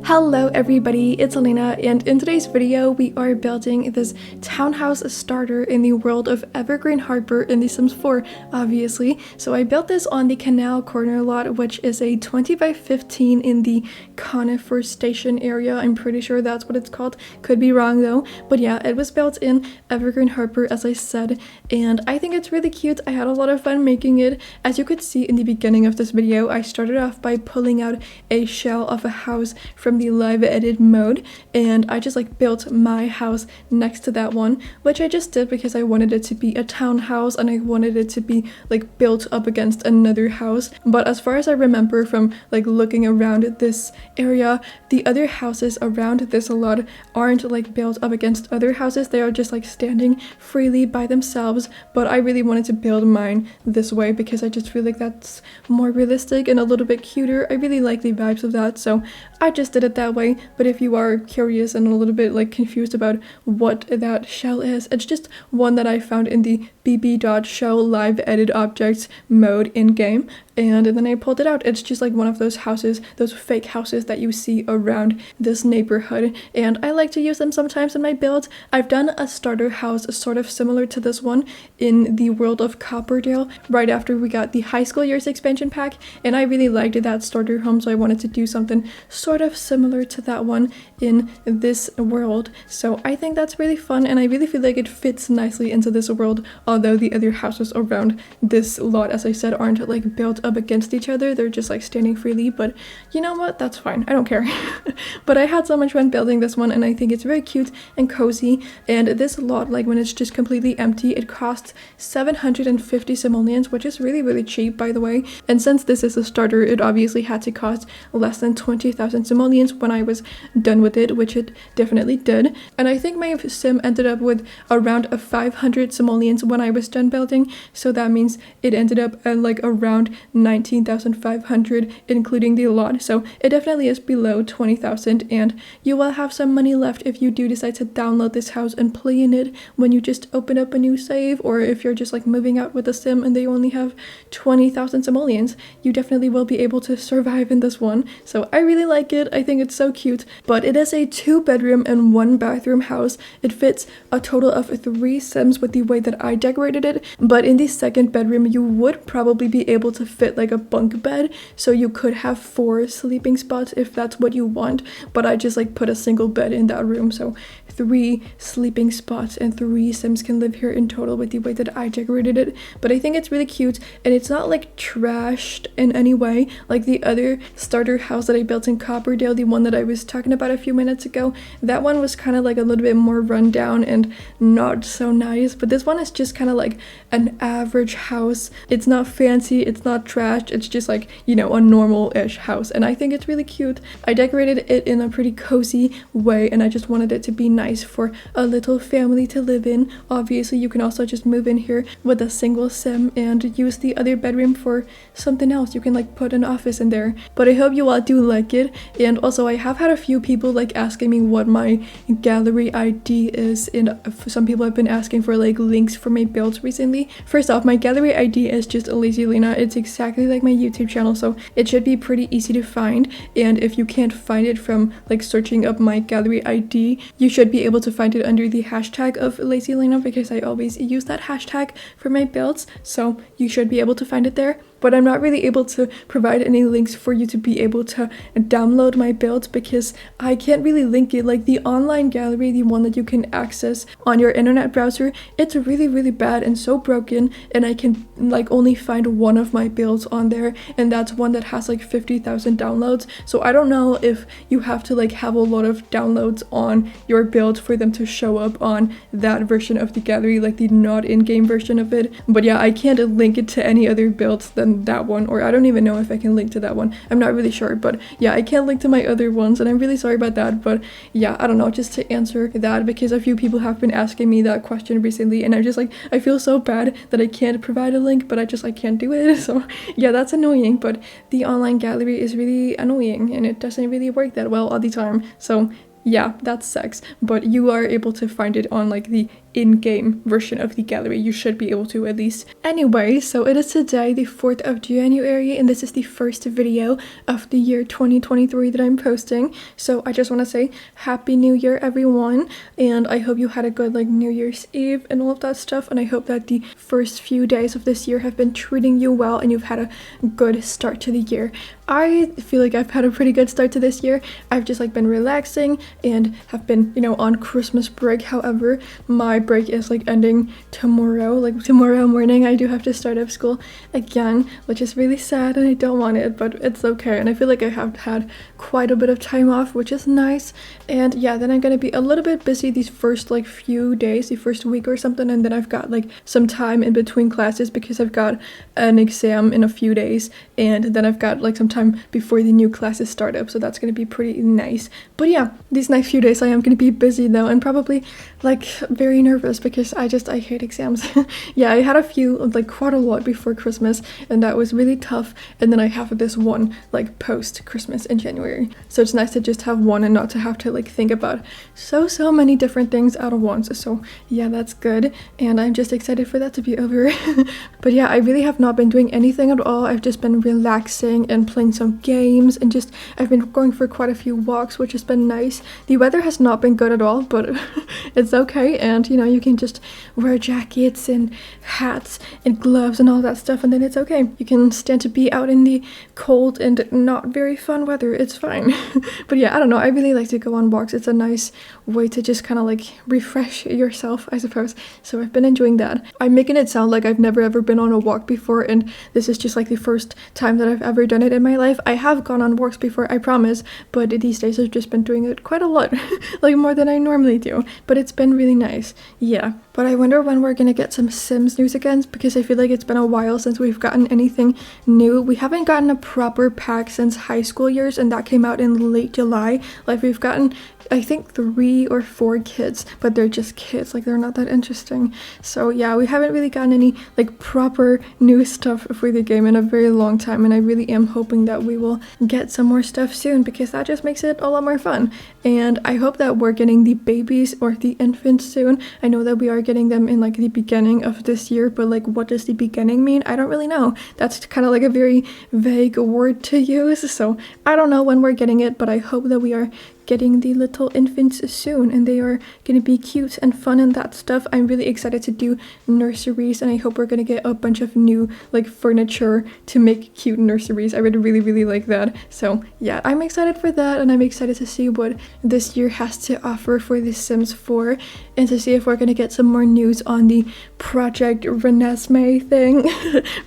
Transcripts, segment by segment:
Hello everybody, it's Elena, and in today's video we are building this townhouse starter in the world of Evergreen Harbor in The Sims 4, obviously. So I built this on the canal corner lot, which is a 20 by 15 in the Conifer Station area. I'm pretty sure that's what it's called, could be wrong though. But yeah, it was built in Evergreen Harbor, as I said, and I think it's really cute. I had a lot of fun making it. As you could see in the beginning of this video, I started off by pulling out a shell of a house from the live edit mode, and I just built my house next to that one, which I just did because I wanted it to be a townhouse and I wanted it to be built up against another house. But as far as I remember from looking around this area, the other houses around this lot aren't built up against other houses. They are just standing freely by themselves. But I really wanted to build mine this way because I just feel like that's more realistic and a little bit cuter. I really like the vibes of that, so I just did it that way. But if you are curious and a little bit confused about what that shell is, it's just one that I found in the bb.shell live edit objects mode in game, and then I pulled it out. It's just one of those houses, those fake houses that you see around this neighborhood, and I like to use them sometimes in my builds. I've done a starter house sort of similar to this one in the world of Copperdale right after we got the high school years expansion pack, and I really liked that starter home, so I wanted to do something sort of similar to that one in this world. So I think that's really fun, and I really feel like it fits nicely into this world, although the other houses around this lot, as I said, aren't built up against each other. They're just standing freely, but you know what, that's fine, I don't care. But I had so much fun building this one, and I think it's very cute and cozy. And this lot, when it's just completely empty, it costs 750 simoleons, which is really cheap, by the way. And since this is a starter, it obviously had to cost less than 20,000 simoleons when I was done with it, which it definitely did. And I think my sim ended up with around 500 simoleons when I was done building, so that means it ended up at around 19,500 including the lot. So it definitely is below 20,000, and you will have some money left if you do decide to download this house and play in it when you just open up a new save, or if you're just moving out with a sim and they only have 20,000 simoleons. You definitely will be able to survive in this one. So I really like it. I think it's so cute. But it is a 2-bedroom and 1-bathroom house. It fits a total of 3 sims with the way that I decorated it, but in the second bedroom you would probably be able to fit a bunk bed, so you could have 4 sleeping spots if that's what you want. But I just put a single bed in that room, so 3 sleeping spots and 3 sims can live here in total with the way that I decorated it. But I think it's really cute, and it's not trashed in any way like the other starter house that I built in Copperdale, the one that I was talking about a few minutes ago. That one was kind of a little bit more run down and not so nice, but this one is just kind of an average house. It's not fancy, it's not trashed, it's just a normal-ish house, and I think it's really cute. I decorated it in a pretty cozy way, and I just wanted it to be nice for a little family to live in. Obviously you can also just move in here with a single sim and use the other bedroom for something else. You can put an office in there. But I hope you all do like it. And also I have had a few people asking me what my gallery ID is, and some people have been asking for links for my builds recently. First off, my gallery ID is just LacyLena. It's exactly like my YouTube channel, so it should be pretty easy to find. And if you can't find it from searching up my gallery ID, you should be able to find it under the hashtag of LacyLena, because I always use that hashtag for my builds, so you should be able to find it there. But I'm not really able to provide any links for you to be able to download my builds because I can't really link it. The online gallery, the one that you can access on your internet browser, it's really bad and so broken, and I can only find one of my builds on there, and that's one that has 50,000 downloads. So I don't know if you have to have a lot of downloads on your build for them to show up on that version of the gallery, the not in-game version of it. But yeah, I can't link it to any other builds than that one, or I don't even know if I can link to that one. I'm not really sure, but yeah, I can't link to my other ones, and I'm really sorry about that. But yeah, I don't know, just to answer that, because a few people have been asking me that question recently, and I'm just I feel so bad that I can't provide a link, but I can't do it. So yeah, that's annoying. But the online gallery is really annoying, and it doesn't really work that well all the time. So yeah, that sucks. But you are able to find it on the in-game version of the gallery. You should be able to at least. Anyway, so it is today the 4th of January, and this is the first video of the year 2023 that I'm posting. So I just want to say Happy New Year, everyone, and I hope you had a good like New Year's Eve and all of that stuff, and I hope that the first few days of this year have been treating you well and you've had a good start to the year. I feel like I've had a pretty good start to this year. I've just like been relaxing and have been, you know, on Christmas break. However, my break is like ending tomorrow. Like tomorrow morning I do have to start up school again, which is really sad and I don't want it, but it's okay. And I feel like I have had quite a bit of time off, which is nice. And yeah, then I'm gonna be a little bit busy these first like few days, the first week or something, and then I've got like some time in between classes because I've got an exam in a few days, and then I've got like some time before the new classes start up, so that's gonna be pretty nice. But yeah, these next few days I am gonna be busy though, and probably like very nervous because I hate exams. Yeah, I had a few, like quite a lot before Christmas, and that was really tough, and then I have this one like post Christmas in January, so it's nice to just have one and not to have to like think about so many different things out of once. So yeah, that's good, and I'm just excited for that to be over. But yeah, I really have not been doing anything at all. I've just been relaxing and playing some games, and just I've been going for quite a few walks, which has been nice. The weather has not been good at all, but it's okay, and you know, you can just wear jackets and hats and gloves and all that stuff, and then it's okay. You can stand to be out in the cold and not very fun weather. It's fine. But yeah, I don't know, I really like to go on walks. It's a nice way to just kind of like refresh yourself, I suppose. So I've been enjoying that. I'm making it sound like I've never ever been on a walk before, and this is just like the first time that I've ever done it in my life. I have gone on walks before, I promise, but these days I've just been doing it quite a lot. Like more than I normally do, but it's been really nice. Yeah, but I wonder when we're gonna get some Sims news again, because I feel like it's been a while since we've gotten anything new. We haven't gotten a proper pack since high school years, and that came out in late July. Like we've gotten I think 3 or 4 kids, but they're just kids, like they're not that interesting. So yeah, we haven't really gotten any like proper new stuff for the game in a very long time, and I really am hoping that we will get some more stuff soon, because that just makes it a lot more fun. And I hope that we're getting the babies or the infants soon. I know that we are getting them in like the beginning of this year, but like what does the beginning mean? I don't really know. That's kind of like a very vague word to use, so I don't know when we're getting it, but I hope that we are getting the little infants soon, and they are gonna be cute and fun and that stuff. I'm really excited to do nurseries, and I hope we're gonna get a bunch of new like furniture to make cute nurseries. I would really like that. So yeah, I'm excited for that, and I'm excited to see what this year has to offer for The Sims 4, and to see if we're gonna get some more news on the Project Renesmee thing.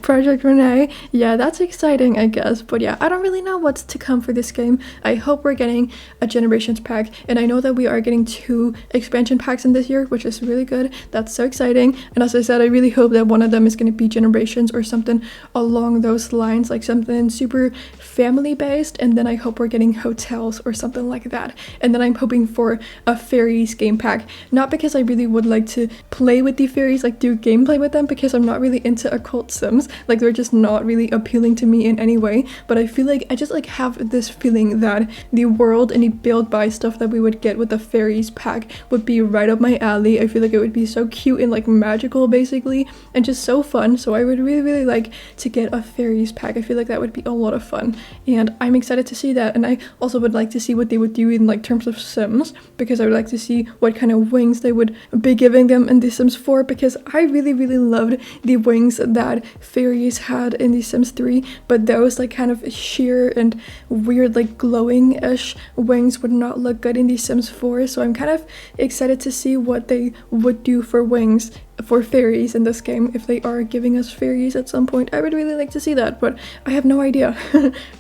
Project Renee, yeah, that's exciting, I guess. But yeah, I don't really know what's to come for this game. I hope we're getting a Generations pack, and I know that we are getting 2 expansion packs in this year, which is really good. That's so exciting. And as I said, I really hope that one of them is going to be Generations or something along those lines, like something super family based, and then I hope we're getting hotels or something like that. And then I'm hoping for a fairies game pack, not because I really would like to play with the fairies, like do gameplay with them, because I'm not really into occult sims. Like they're just not really appealing to me in any way, but I feel like I just like have this feeling that the world and the build by stuff that we would get with the fairies pack would be right up my alley. I feel like it would be so cute and like magical basically, and just so fun. So I would really like to get a fairies pack. I feel like that would be a lot of fun, and I'm excited to see that. And I also would like to see what they would do in like terms of sims, because I would like to see what kind of wings they would be giving them in The Sims 4, because I really loved the wings that fairies had in The Sims 3, but those like kind of sheer and weird like glowing-ish wings would not look good in The Sims 4, so I'm kind of excited to see what they would do for wings for fairies in this game. If they are giving us fairies at some point, I would really like to see that, but I have no idea.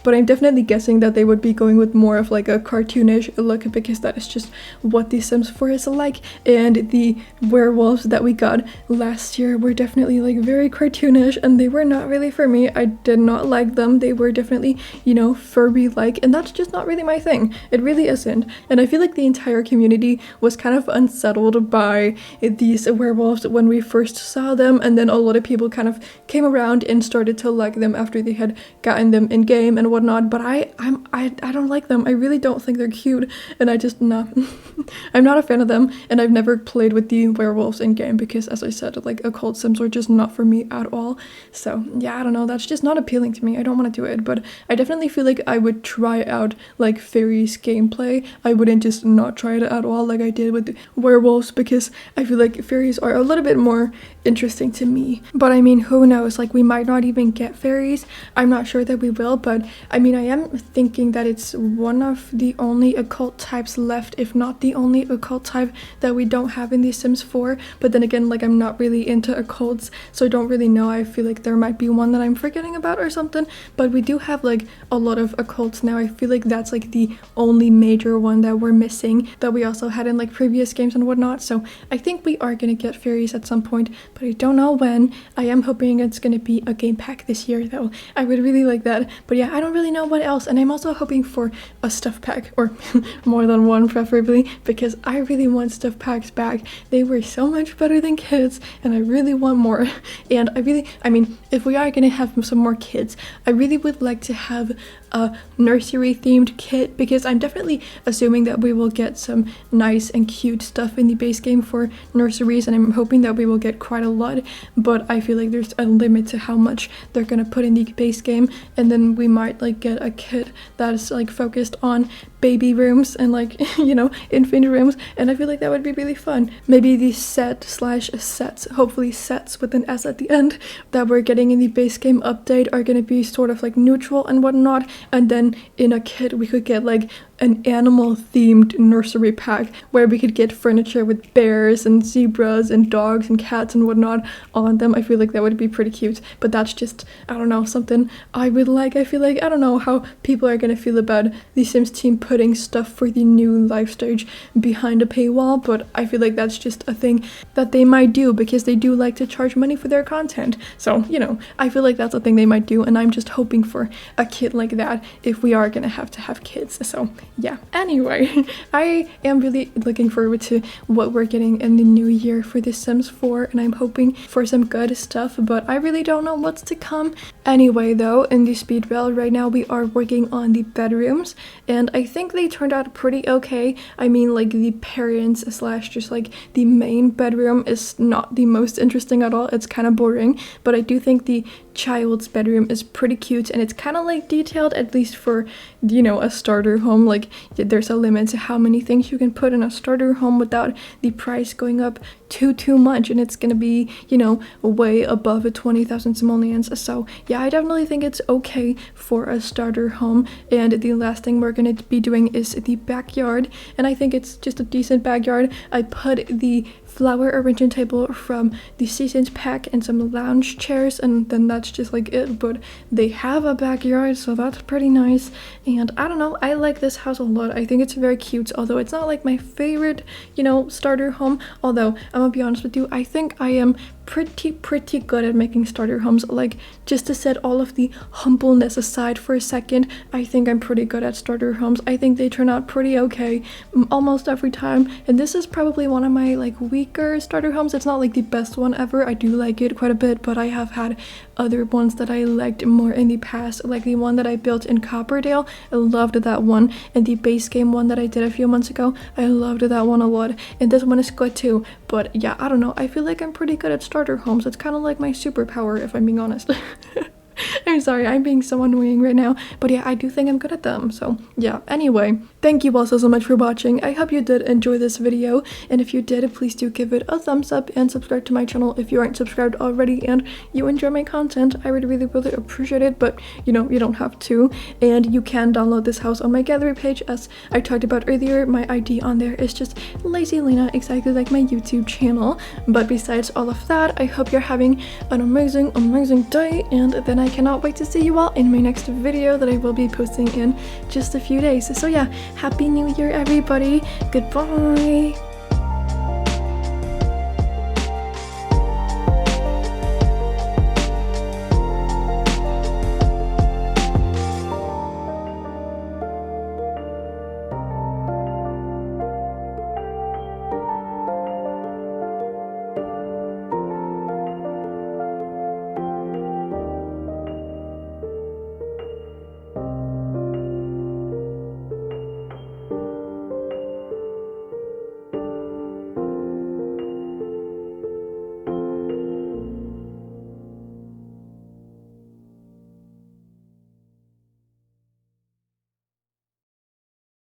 But I'm definitely guessing that they would be going with more of like a cartoonish look, because that is just what The Sims 4 is like. And the werewolves that we got last year were definitely like very cartoonish, and they were not really for me. I did not like them. They were definitely, you know, furry like, and that's just not really my thing. It really isn't. And I feel like the entire community was kind of unsettled by these werewolves when we first saw them, and then a lot of people kind of came around and started to like them after they had gotten them in game and whatnot. But I don't like them. I really don't think they're cute, and I just no. I'm not a fan of them, and I've never played with the werewolves in game because, as I said, like occult sims are just not for me at all. So yeah, I don't know, that's just not appealing to me. I don't want to do it, but I definitely feel like I would try out like fairies gameplay. I wouldn't just not try it at all like I did with the werewolves, because I feel like fairies are a little bit more interesting to me. But I mean, who knows, like we might not even get fairies. I'm not sure that we will, but I mean, I am thinking that it's one of the only occult types left, if not the only occult type that we don't have in The Sims 4. But then again, like I'm not really into occults, so I don't really know. I feel like there might be one that I'm forgetting about or something, but we do have like a lot of occults now. I feel like that's like the only major one that we're missing, that we also had in like previous games and whatnot. So I think we are gonna get fairies at some point, but I don't know when. I am hoping it's gonna be a game pack this year though. I would really like that. But yeah, I don't really know what else, and I'm also hoping for a stuff pack, or more than one preferably, because I really want stuff packs back. They were so much better than kids, and I really want more. And I mean, if we are gonna have some more kids, I really would like to have a nursery themed kit, because I'm definitely assuming that we will get some nice and cute stuff in the base game for nurseries, and I'm hoping that we will get quite a lot, but I feel like there's a limit to how much they're gonna put in the base game, and then we might like get a kit that is like focused on baby rooms and like you know, infant rooms, and I feel like that would be really fun. Maybe the sets, hopefully sets with an S at the end, that we're getting in the base game update are gonna be sort of like neutral and whatnot, and then in a kit we could get like an animal themed nursery pack where we could get furniture with bears and zebras and dogs and cats and whatnot on them. I feel like that would be pretty cute, but that's just, I don't know, something I would like. I feel like, I don't know how people are gonna feel about the Sims team putting stuff for the new life stage behind a paywall, but I feel like that's just a thing that they might do because they do like to charge money for their content. So, you know, I feel like that's a thing they might do, and I'm just hoping for a kid like that if we are gonna have to have kids. So yeah, anyway, I am really looking forward to what we're getting in the new year for The Sims 4, and I'm hoping for some good stuff, but I really don't know what's to come. Anyway though, in the speed build right now we are working on the bedrooms, and I think they turned out pretty okay. I mean, like the parents slash just like the main bedroom is not the most interesting at all. It's kind of boring, but I do think the child's bedroom is pretty cute, and it's kind of like detailed, at least for, you know, a starter home. Like there's a limit to how many things you can put in a starter home without the price going up too much, and it's gonna be, you know, way above 20,000 simoleons. So yeah, I definitely think it's okay for a starter home. And the last thing we're gonna be doing is the backyard, and I think it's just a decent backyard. I put the flower arrangement table from the Seasons pack and some lounge chairs, and then that's just like it, but they have a backyard, so that's pretty nice. And I don't know, I like this house a lot. I think it's very cute, although it's not like my favorite, you know, starter home. Although I'm gonna be honest with you, I think I am pretty good at making starter homes. Like, just to set all of the humbleness aside for a second, I think I'm pretty good at starter homes. I think they turn out pretty okay almost every time, and this is probably one of my like weaker starter homes. It's not like the best one ever. I do like it quite a bit, but I have had other ones that I liked more in the past, like the one that I built in Copperdale. I loved that one, and the base game one that I did a few months ago, I loved that one a lot, and this one is good too. But yeah, I don't know, I feel like I'm pretty good at starter homes. It's kind of like my superpower, if I'm being honest. I'm sorry, I'm being so annoying right now, but yeah, I do think I'm good at them. So yeah, anyway, thank you all so much for watching. I hope you did enjoy this video, and if you did, please do give it a thumbs up and subscribe to my channel if you aren't subscribed already and you enjoy my content. I would really appreciate it, but you know, you don't have to. And you can download this house on my gallery page, as I talked about earlier. My ID on there is just LacyLena, exactly like my YouTube channel. But besides all of that, I hope you're having an amazing day, and then I cannot wait to see you all in my next video that I will be posting in just a few days. So yeah, happy new year everybody. Goodbye.